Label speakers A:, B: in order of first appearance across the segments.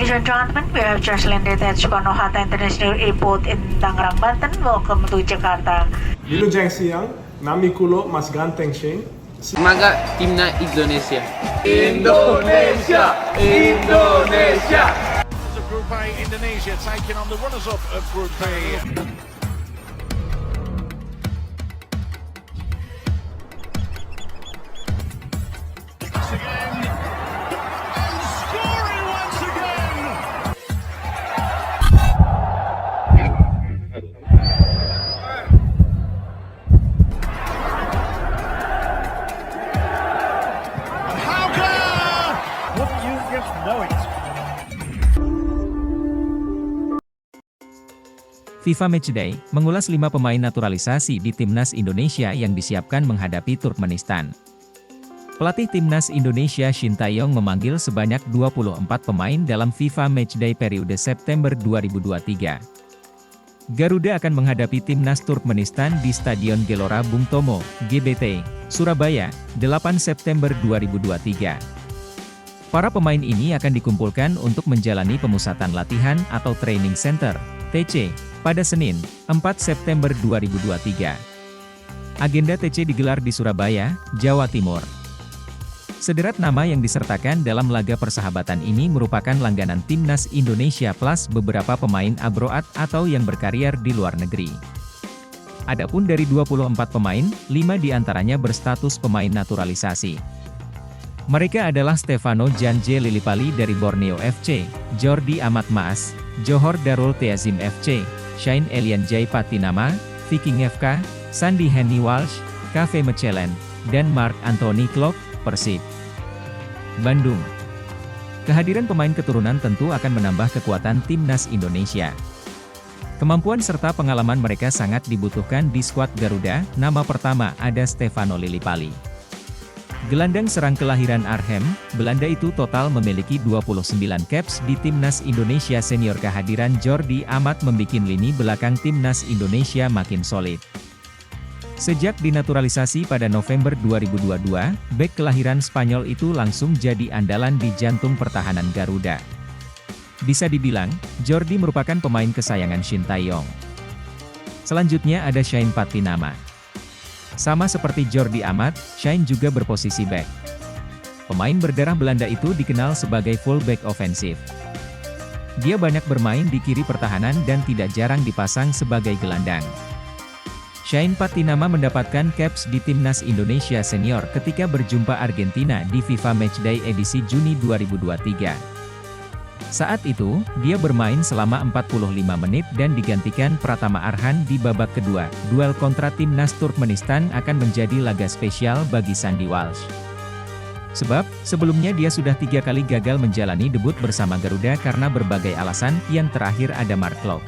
A: Ladies and gentlemen, we have just landed at Soekarno-Hatta International Airport in Tangerang, Banten. Welcome to Jakarta.
B: Wilujeng siang, nami kulo Mas Ganteng Sheng.
C: Semangat timnas Indonesia.
D: Indonesia! Indonesia!
E: Of Group A, Indonesia taking on the runners-up of Group A.
F: FIFA Matchday mengulas 5 pemain naturalisasi di Timnas Indonesia yang disiapkan menghadapi Turkmenistan. Pelatih Timnas Indonesia Shin Tae-yong memanggil sebanyak 24 pemain dalam FIFA Matchday periode September 2023. Garuda akan menghadapi Timnas Turkmenistan di Stadion Gelora Bung Tomo, GBT, Surabaya, 8 September 2023. Para pemain ini akan dikumpulkan untuk menjalani pemusatan latihan atau training center, TC, pada Senin, 4 September 2023. Agenda TC digelar di Surabaya, Jawa Timur. Sederet nama yang disertakan dalam laga persahabatan ini merupakan langganan Timnas Indonesia plus beberapa pemain abroad atau yang berkarier di luar negeri. Adapun dari 24 pemain, 5 diantaranya berstatus pemain naturalisasi. Mereka adalah Stefano Janje Lillipali dari Borneo FC, Jordi Amat Maas, Johor Darul Teazim FC, Shane Elian Jai Patinama, Viking FK, Sandy Henny Walsh, KV Mechelen, dan Mark Anthony Klok, Persib Bandung. Kehadiran pemain keturunan tentu akan menambah kekuatan Timnas Indonesia. Kemampuan serta pengalaman mereka sangat dibutuhkan di skuad Garuda. Nama pertama ada Stefano Lillipali. Gelandang serang kelahiran Arnhem, Belanda itu total memiliki 29 caps di Timnas Indonesia senior. Kehadiran Jordi Amat membikin lini belakang Timnas Indonesia makin solid. Sejak dinaturalisasi pada November 2022, bek kelahiran Spanyol itu langsung jadi andalan di jantung pertahanan Garuda. Bisa dibilang, Jordi merupakan pemain kesayangan Shin Tae-yong. Selanjutnya ada Shane Patinama. Sama seperti Jordi Amat, Shane juga berposisi back. Pemain berdarah Belanda itu dikenal sebagai fullback ofensif. Dia banyak bermain di kiri pertahanan dan tidak jarang dipasang sebagai gelandang. Shane Patinama mendapatkan caps di Timnas Indonesia senior ketika berjumpa Argentina di FIFA Matchday edisi Juni 2023. Saat itu, dia bermain selama 45 menit dan digantikan Pratama Arhan di babak kedua. Duel kontra Timnas Turkmenistan akan menjadi laga spesial bagi Sandy Walsh. Sebab, sebelumnya dia sudah 3 kali gagal menjalani debut bersama Garuda karena berbagai alasan, yang terakhir ada Mark Klok.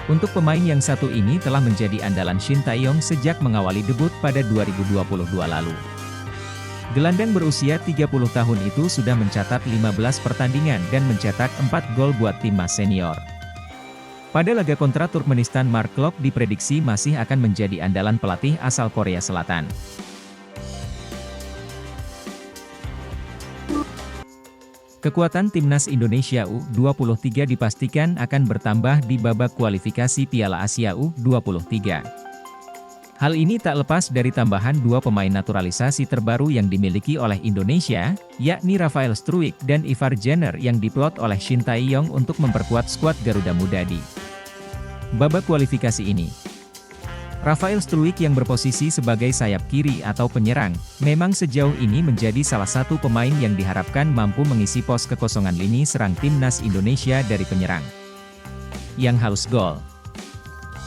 F: Untuk pemain yang satu ini telah menjadi andalan Shin Tae-yong sejak mengawali debut pada 2022 lalu. Gelandang berusia 30 tahun itu sudah mencatat 15 pertandingan dan mencetak 4 gol buat timnas senior. Pada laga kontra Turkmenistan, Mark Klok diprediksi masih akan menjadi andalan pelatih asal Korea Selatan. Kekuatan Timnas Indonesia U23 dipastikan akan bertambah di babak kualifikasi Piala Asia U23. Hal ini tak lepas dari tambahan 2 pemain naturalisasi terbaru yang dimiliki oleh Indonesia, yakni Rafael Struijk dan Ivar Jenner yang diplot oleh Shin Tae-yong untuk memperkuat skuad Garuda Muda di babak kualifikasi ini. Rafael Struijk yang berposisi sebagai sayap kiri atau penyerang, memang sejauh ini menjadi salah satu pemain yang diharapkan mampu mengisi pos kekosongan lini serang Timnas Indonesia dari penyerang yang haus gol.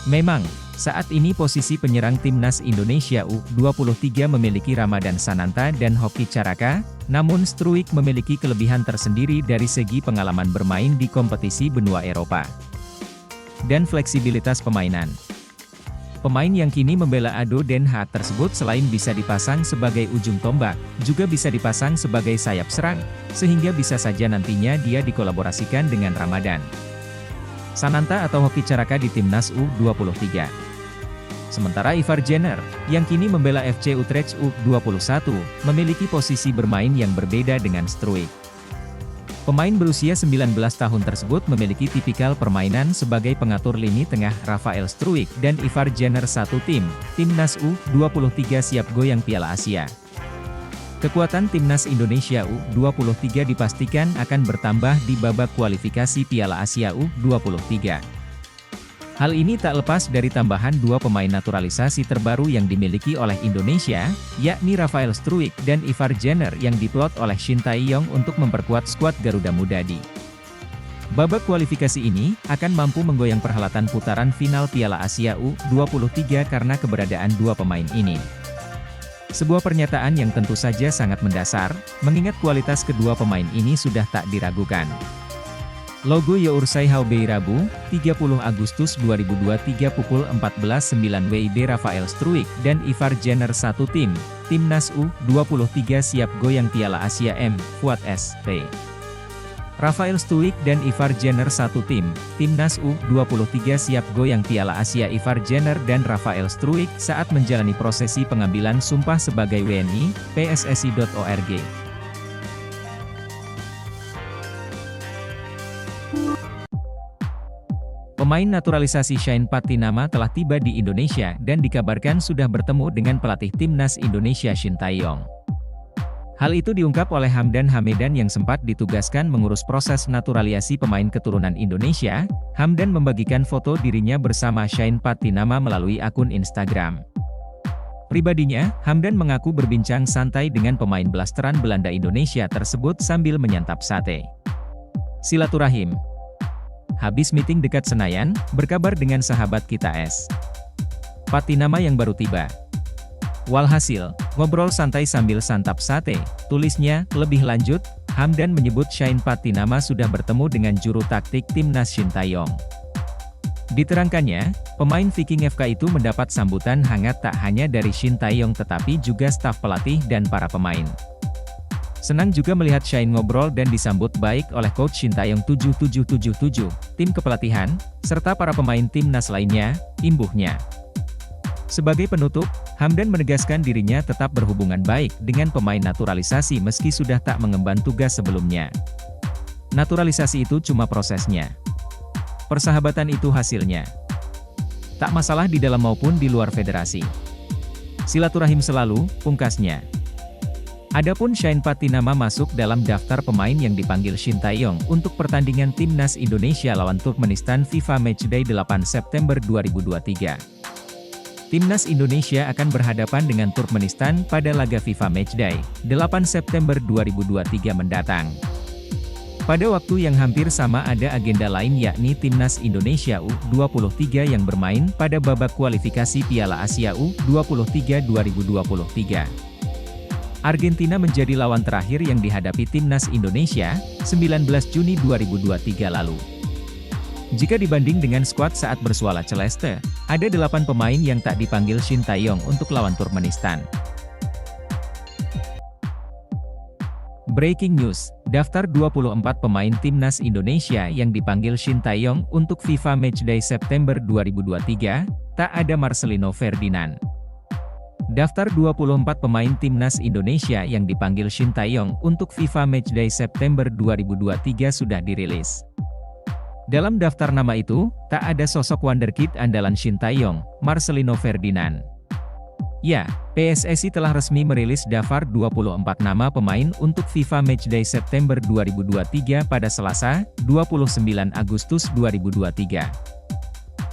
F: Memang, saat ini posisi penyerang Timnas Indonesia U23 memiliki Ramadan Sananta dan Hoki Caraka, namun Struijk memiliki kelebihan tersendiri dari segi pengalaman bermain di kompetisi benua Eropa dan fleksibilitas permainan. Pemain yang kini membela ADO Den Haag tersebut selain bisa dipasang sebagai ujung tombak, juga bisa dipasang sebagai sayap serang, sehingga bisa saja nantinya dia dikolaborasikan dengan Ramadan Sananta atau Hoki Caraka di Timnas U23. Sementara Ivar Jenner, yang kini membela FC Utrecht U21, memiliki posisi bermain yang berbeda dengan Struijk. Pemain berusia 19 tahun tersebut memiliki tipikal permainan sebagai pengatur lini tengah. Rafael Struijk dan Ivar Jenner satu tim, Timnas U23 siap goyang Piala Asia. Kekuatan Timnas Indonesia U23 dipastikan akan bertambah di babak kualifikasi Piala Asia U23. Hal ini tak lepas dari tambahan dua pemain naturalisasi terbaru yang dimiliki oleh Indonesia, yakni Rafael Struijk dan Ivar Jenner yang diplot oleh Shin Tae-yong untuk memperkuat skuad Garuda Muda di babak kualifikasi ini, akan mampu menggoyang perhelatan putaran final Piala Asia U23 karena keberadaan dua pemain ini. Sebuah pernyataan yang tentu saja sangat mendasar, mengingat kualitas kedua pemain ini sudah tak diragukan. Logo Yoursai Haubei Rabu, 30 Agustus 2023 pukul 14.09 WIB. Rafael Struijk dan Ivar Jenner satu tim, Timnas U23 siap goyang Piala Asia M. Fuad SP. Rafael Struijk dan Ivar Jenner satu tim, Timnas U23 siap goyang Piala Asia. Ivar Jenner dan Rafael Struijk saat menjalani prosesi pengambilan sumpah sebagai WNI, PSSI.org. Pemain naturalisasi Shane Patinama telah tiba di Indonesia dan dikabarkan sudah bertemu dengan pelatih Timnas Indonesia Shin Tae-yong. Hal itu diungkap oleh Hamdan Hamedan yang sempat ditugaskan mengurus proses naturalisasi pemain keturunan Indonesia. Hamdan membagikan foto dirinya bersama Shane Patinama melalui akun Instagram pribadinya. Hamdan mengaku berbincang santai dengan pemain blasteran Belanda Indonesia tersebut sambil menyantap sate. Silaturahim. Habis meeting dekat Senayan, berkabar dengan sahabat kita Patinama yang baru tiba. Walhasil, ngobrol santai sambil santap sate, tulisnya. Lebih lanjut, Hamdan menyebut Shane Patinama sudah bertemu dengan juru taktik Timnas Shin Tae-yong. Diterangkannya, pemain Viking FK itu mendapat sambutan hangat tak hanya dari Shin Tae-yong tetapi juga staf pelatih dan para pemain. Senang juga melihat Shane ngobrol dan disambut baik oleh Coach Shin Tae-yong 7777, tim kepelatihan, serta para pemain timnas lainnya, imbuhnya. Sebagai penutup, Hamdan menegaskan dirinya tetap berhubungan baik dengan pemain naturalisasi meski sudah tak mengemban tugas sebelumnya. Naturalisasi itu cuma prosesnya. Persahabatan itu hasilnya. Tak masalah di dalam maupun di luar federasi. Silaturahim selalu, pungkasnya. Adapun Shane Patinama masuk dalam daftar pemain yang dipanggil Shin Tae-yong untuk pertandingan Timnas Indonesia lawan Turkmenistan FIFA Matchday 8 September 2023. Timnas Indonesia akan berhadapan dengan Turkmenistan pada laga FIFA Matchday 8 September 2023 mendatang. Pada waktu yang hampir sama ada agenda lain yakni Timnas Indonesia U23 yang bermain pada babak kualifikasi Piala Asia U23 2023. Argentina menjadi lawan terakhir yang dihadapi Timnas Indonesia, 19 Juni 2023 lalu. Jika dibanding dengan skuad saat bersuara Celeste, ada 8 pemain yang tak dipanggil Shin Tae-yong untuk lawan Turkmenistan. Breaking news, daftar 24 pemain Timnas Indonesia yang dipanggil Shin Tae-yong untuk FIFA Matchday September 2023, tak ada Marcelino Ferdinand. Daftar 24 pemain Timnas Indonesia yang dipanggil Shin Tae-yong untuk FIFA Matchday September 2023 sudah dirilis. Dalam daftar nama itu, tak ada sosok wonderkid andalan Shin Tae-yong, Marcelino Ferdinand. Ya, PSSI telah resmi merilis daftar 24 nama pemain untuk FIFA Matchday September 2023 pada Selasa, 29 Agustus 2023.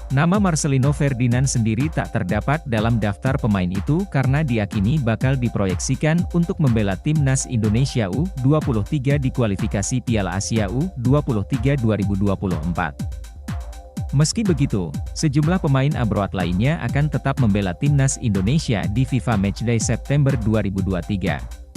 F: Nama Marcelino Ferdinand sendiri tak terdapat dalam daftar pemain itu karena diyakini bakal diproyeksikan untuk membela Timnas Indonesia U23 di kualifikasi Piala Asia U23 2024. Meski begitu, sejumlah pemain abroad lainnya akan tetap membela Timnas Indonesia di FIFA Matchday September 2023.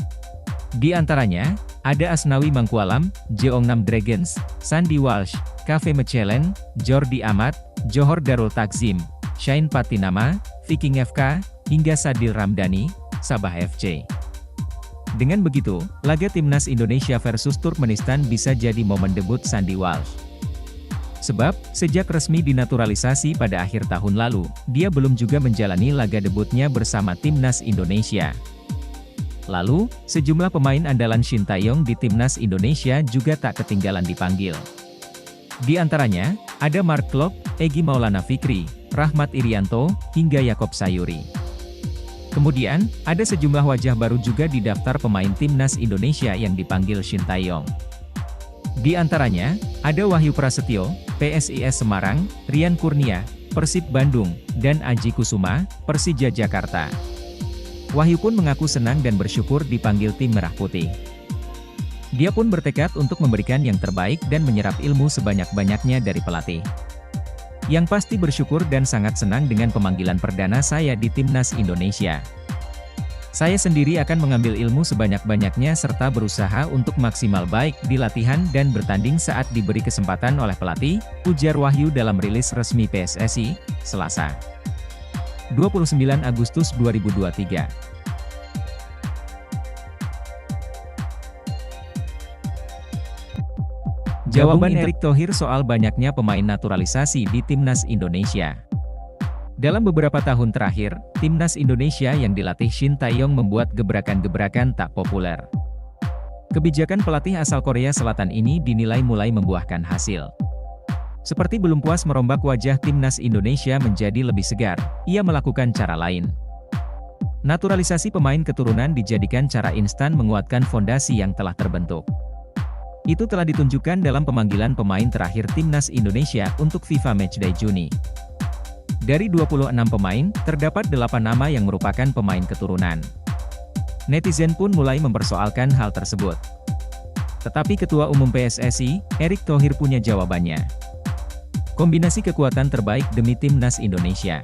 F: Di antaranya, ada Asnawi Mangkualam, Jeongnam Dragons, Sandy Walsh, Kave Mechelen, Jordi Amat, Johor Darul Takzim, Shane Patinama, Viking FK, hingga Sadil Ramdhani, Sabah FC. Dengan begitu, laga Timnas Indonesia versus Turkmenistan bisa jadi momen debut Sandy Walsh. Sebab, sejak resmi dinaturalisasi pada akhir tahun lalu, dia belum juga menjalani laga debutnya bersama Timnas Indonesia. Lalu, sejumlah pemain andalan Shin Tae-yong di timnas Indonesia juga tak ketinggalan dipanggil. Di antaranya, ada Mark Klok, Egy Maulana Fikri, Rahmat Irianto, hingga Yakob Sayuri. Kemudian, ada sejumlah wajah baru juga di daftar pemain timnas Indonesia yang dipanggil Shin Tae-yong. Di antaranya, ada Wahyu Prasetyo, PSIS Semarang, Rian Kurnia, Persib Bandung, dan Aji Kusuma, Persija Jakarta. Wahyu pun mengaku senang dan bersyukur dipanggil tim Merah Putih. Dia pun bertekad untuk memberikan yang terbaik dan menyerap ilmu sebanyak-banyaknya dari pelatih. Yang pasti bersyukur dan sangat senang dengan pemanggilan perdana saya di timnas Indonesia. Saya sendiri akan mengambil ilmu sebanyak-banyaknya serta berusaha untuk maksimal baik di latihan dan bertanding saat diberi kesempatan oleh pelatih, ujar Wahyu dalam rilis resmi PSSI, Selasa. 29 Agustus 2023. Jawaban Erick Thohir soal banyaknya pemain naturalisasi di timnas Indonesia. Dalam beberapa tahun terakhir, timnas Indonesia yang dilatih Shin Tae-yong membuat gebrakan-gebrakan tak populer. Kebijakan pelatih asal Korea Selatan ini dinilai mulai membuahkan hasil. Seperti belum puas merombak wajah timnas Indonesia menjadi lebih segar, ia melakukan cara lain. Naturalisasi pemain keturunan dijadikan cara instan menguatkan fondasi yang telah terbentuk. Itu telah ditunjukkan dalam pemanggilan pemain terakhir timnas Indonesia untuk FIFA Matchday Juni. Dari 26 pemain, terdapat 8 nama yang merupakan pemain keturunan. Netizen pun mulai mempersoalkan hal tersebut. Tetapi Ketua Umum PSSI, Erick Thohir punya jawabannya. Kombinasi kekuatan terbaik demi timnas Indonesia.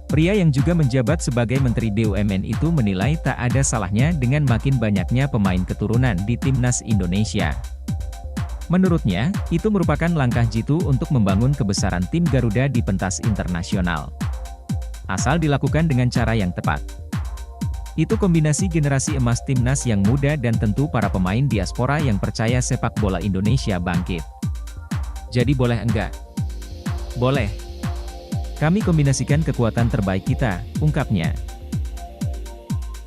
F: Pria yang juga menjabat sebagai Menteri BUMN itu menilai tak ada salahnya dengan makin banyaknya pemain keturunan di timnas Indonesia. Menurutnya, itu merupakan langkah jitu untuk membangun kebesaran tim Garuda di pentas internasional. Asal dilakukan dengan cara yang tepat. Itu kombinasi generasi emas timnas yang muda dan tentu para pemain diaspora yang percaya sepak bola Indonesia bangkit. Jadi boleh enggak? Boleh. Kami kombinasikan kekuatan terbaik kita, ungkapnya.